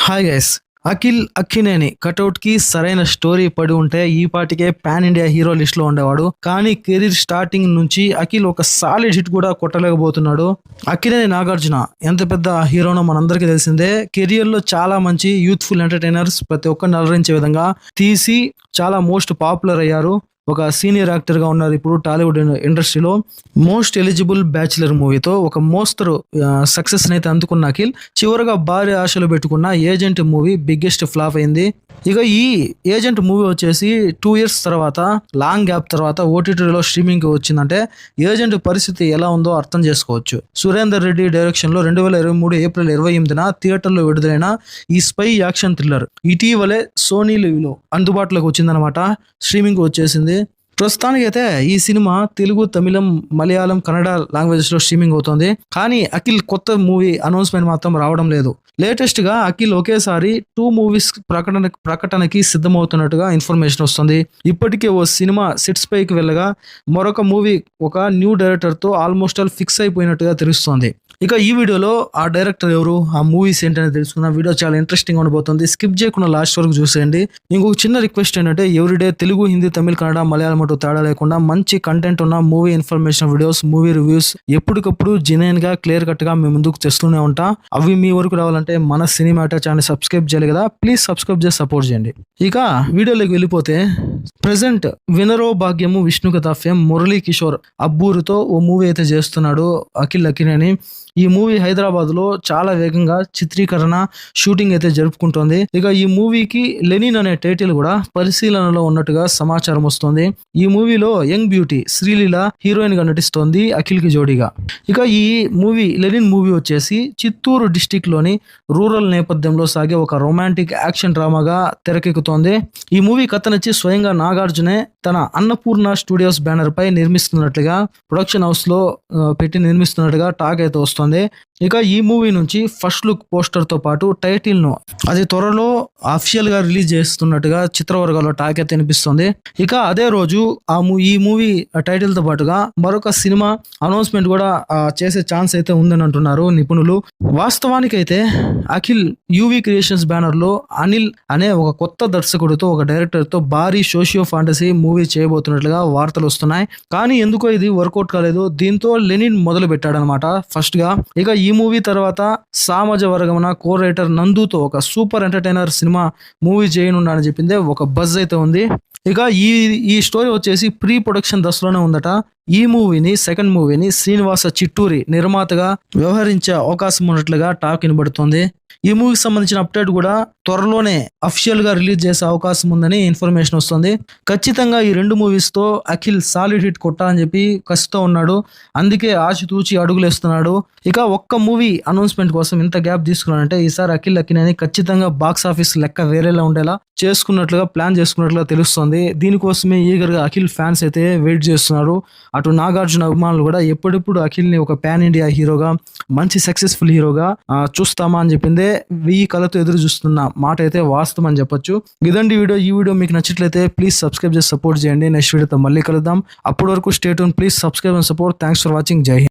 Hi guys. Akhil Akkineni cutout కి సరైన story పడి ఉంటే ఈ పాటికే పాన్ ఇండియా హీరో లిస్ట్ లో ఉండేవాడు. కానీ కెరీర్ స్టార్టింగ్ నుంచి అఖిల్ ఒక సాలిడ్ హిట్ కూడా కొట్టలేకపోతున్నాడు. అక్కినేని నాగార్జున ఎంత పెద్ద హీరోనో మనందరికీ తెలిసిందే. కెరియర్ లో చాలా మంచి యూత్ఫుల్ ఎంటర్టైనర్స్ ప్రతి ఒక్కరిని అలరించే విధంగా తీసి చాలా మోస్ట్ పాపులర్ అయ్యారు. ఒక సీనియర్ యాక్టర్ గా ఉన్నారు ఇప్పుడు టాలీవుడ్ ఇండస్ట్రీలో. మోస్ట్ ఎలిజిబుల్ బ్యాచులర్ మూవీతో ఒక మోస్తరు సక్సెస్ అయితే అందుకున్న అఖిల్ చివరగా భారీ ఆశలు పెట్టుకున్న ఏజెంట్ మూవీ బిగ్గెస్ట్ ఫ్లాప్ అయింది. ఇక ఈ ఏజెంట్ మూవీ వచ్చేసి 2 years తర్వాత, లాంగ్ గ్యాప్ తర్వాత ఓటీటీలో స్ట్రీమింగ్ వచ్చిందంటే ఏజెంట్ పరిస్థితి ఎలా ఉందో అర్థం చేసుకోవచ్చు. సురేందర్ రెడ్డి డైరెక్షన్ లో 2023 ఏప్రిల్ 28న థియేటర్లో విడుదలైన ఈ స్పై యాక్షన్ థ్రిల్లర్ ఇటీవలే సోనీ లివ్లో అందుబాటులోకి వచ్చిందనమాట. స్ట్రీమింగ్ వచ్చేసింది. ప్రస్తుతానికి అయితే ఈ సినిమా తెలుగు, తమిళం, మలయాళం, కన్నడ లాంగ్వేజెస్ లో స్ట్రీమింగ్ అవుతుంది. కానీ అఖిల్ కొత్త మూవీ అనౌన్స్మెంట్ మాత్రం రావడం లేదు. లేటెస్ట్ గా అఖిల్ ఒకేసారి 2 movies ప్రకటనకి సిద్ధమవుతున్నట్టుగా ఇన్ఫర్మేషన్ వస్తుంది. ఇప్పటికే ఓ సినిమా సెట్స్ పైకి వెళ్ళగా మరొక మూవీ ఒక న్యూ డైరెక్టర్ తో ఆల్మోస్ట్ ఆల్ ఫిక్స్ అయిపోయినట్టుగా తెలుస్తోంది. ఇక ఈ వీడియోలో ఆ డైరెక్టర్ ఎవరు, ఆ మూవీస్ ఏంటనేది తెలుసుకుందాం. వీడియో చాలా ఇంట్రెస్టింగ్ ఉండబోతుంది. స్కిప్ చేయకుండా లాస్ట్ వరకు చూసేయండి. ఇంకొక చిన్న రిక్వెస్ట్ ఏంటంటే ఎవ్రీడే తెలుగు, హిందీ, తమిళ, కన్నడ, మలయాళం అంటూ తేడా లేకుండా మంచి కంటెంట్ ఉన్న movie information videos, movie reviews ఎప్పటికప్పుడు జెన్యూన్ గా, క్లియర్ కట్ గా మేము ముందుకు తెస్తూనే ఉంటా. అవి మీ వరకు రావాలంటే మన సినిమా ఛానల్ సబ్స్క్రైబ్ చేయాలి కదా. ప్లీజ్ సబ్స్క్రైబ్ చేసి సపోర్ట్ చేయండి. ఇక వీడియోలోకి వెళ్ళిపోతే ప్రెసెంట్ వినరో భాగ్యము విష్ణుకథ ఫేమ్ మురళీ కిషోర్ అబ్బూరుతో ఓ మూవీ అయితే చేస్తున్నాడు అఖిల్ అక్కినేని. ఈ మూవీ హైదరాబాద్ లో చాలా వేగంగా చిత్రీకరణ, షూటింగ్ అయితే జరుపుకుంటోంది. ఇక ఈ మూవీకి లెనిన్ అనే టైటిల్ కూడా పరిశీలనలో ఉన్నట్టుగా సమాచారం వస్తుంది. ఈ మూవీలో యంగ్ బ్యూటీ శ్రీలీల హీరోయిన్ గా నటిస్తోంది అఖిల్ కి జోడీగా. ఇక ఈ మూవీ లెనిన్ మూవీ వచ్చేసి చిత్తూరు డిస్టిక్ లోని రూరల్ నేపథ్యంలో సాగే ఒక రొమాంటిక్ యాక్షన్ డ్రామాగా తెరకెక్కుతోంది. ఈ మూవీ కథ నచ్చి స్వయంగా నాగార్జునే తన అన్నపూర్ణ స్టూడియోస్ బ్యానర్ పై నిర్మిస్తున్నట్లుగా, ప్రొడక్షన్ హౌస్ లో పెట్టి నిర్మిస్తున్నట్టుగా టాక్ అయితే వస్తుంది. ఇక ఈ మూవీ నుంచి ఫస్ట్ లుక్ పోస్టర్ తో పాటు టైటిల్ ను అది త్వరలో అఫిషియల్ గా రిలీజ్ చేస్తున్నట్టుగా చిత్రవర్గాల్లో టాక్ అయితే వినిపిస్తుంది. ఇక అదే రోజు ఈ మూవీ టైటిల్ తో పాటుగా మరొక సినిమా అనౌన్స్మెంట్ కూడా చేసే ఛాన్స్ అయితే ఉందని అంటున్నారు నిపుణులు. వాస్తవానికి అయితే అఖిల్ యూవీ క్రియేషన్స్ బ్యానర్ లో అనిల్ అనే ఒక కొత్త దర్శకుడితో, ఒక డైరెక్టర్ తో భారీ సోషియో ఫాంటసీ మూవీ చేయబోతున్నట్లుగా వార్తలు వస్తున్నాయి. కానీ ఎందుకో ఇది వర్కౌట్ కాలేదు. దీంతో లెనిన్ మొదలు పెట్టాడనమాట ఫస్ట్ గా. ఇక ఈ మూవీ తర్వాత సామాజ వర్గమున కో రైటర్ నందుతో ఒక సూపర్ ఎంటర్టైనర్ సినిమా మూవీ చేయనున్నాడని చెప్పిందే ఒక బజ్ అయితే ఉంది. ఇక ఈ స్టోరీ వచ్చేసి ప్రీ ప్రొడక్షన్ దశలోనే ఉందట. ఈ మూవీని, సెకండ్ మూవీని శ్రీనివాస చిట్టూరి నిర్మాతగా వ్యవహరించే అవకాశం ఉన్నట్లుగా టాక్ వినబడుతోంది. ఈ మూవీకి సంబంధించిన అప్డేట్ కూడా త్వరలోనే అఫిషియల్ గా రిలీజ్ చేసే అవకాశం ఉందని ఇన్ఫర్మేషన్ వస్తుంది. ఖచ్చితంగా ఈ 2 movies తో అఖిల్ సాలిడ్ హిట్ కొట్టాలని చెప్పి కసితో ఉన్నాడు. అందుకే ఆచితూచి అడుగులేస్తున్నాడు. ఇక ఒక్క మూవీ అనౌన్స్మెంట్ కోసం ఇంత గ్యాప్ తీసుకున్నాడంటే ఈసారి అఖిల్ అక్కినేని ఖచ్చితంగా బాక్స్ ఆఫీస్ లెక్క వేరేలా ఉండేలా ప్లాన్ చేసుకున్నట్లుగా తెలుస్తోంది. దీనికోసమే ఈగర్ గా అఖిల్ ఫ్యాన్స్ అయితే వెయిట్ చేస్తున్నారు. అటు నాగార్జున అభిమానులు కూడా ఎప్పుడెప్పుడు అఖిల్ ని ఒక పాన్ ఇండియా హీరోగా, మంచి సక్సెస్ఫుల్ హీరోగా చూస్తామా అని చెప్పిందే వెయ్యి కళతో ఎదురు చూస్తున్న మాట అయితే వాస్తవం అని చెప్పొచ్చు. ఇదండి వీడియో. ఈ వీడియో మీకు నచ్చినట్లయితే ప్లీజ్ సబ్స్క్రైబ్ చేసి సపోర్ట్ చేయండి. నెక్స్ట్ వీడియోతో మళ్ళీ కలుద్దాం. అప్పటి వరకు stay tune. Please subscribe and support. Thanks for watching. జై హింద్.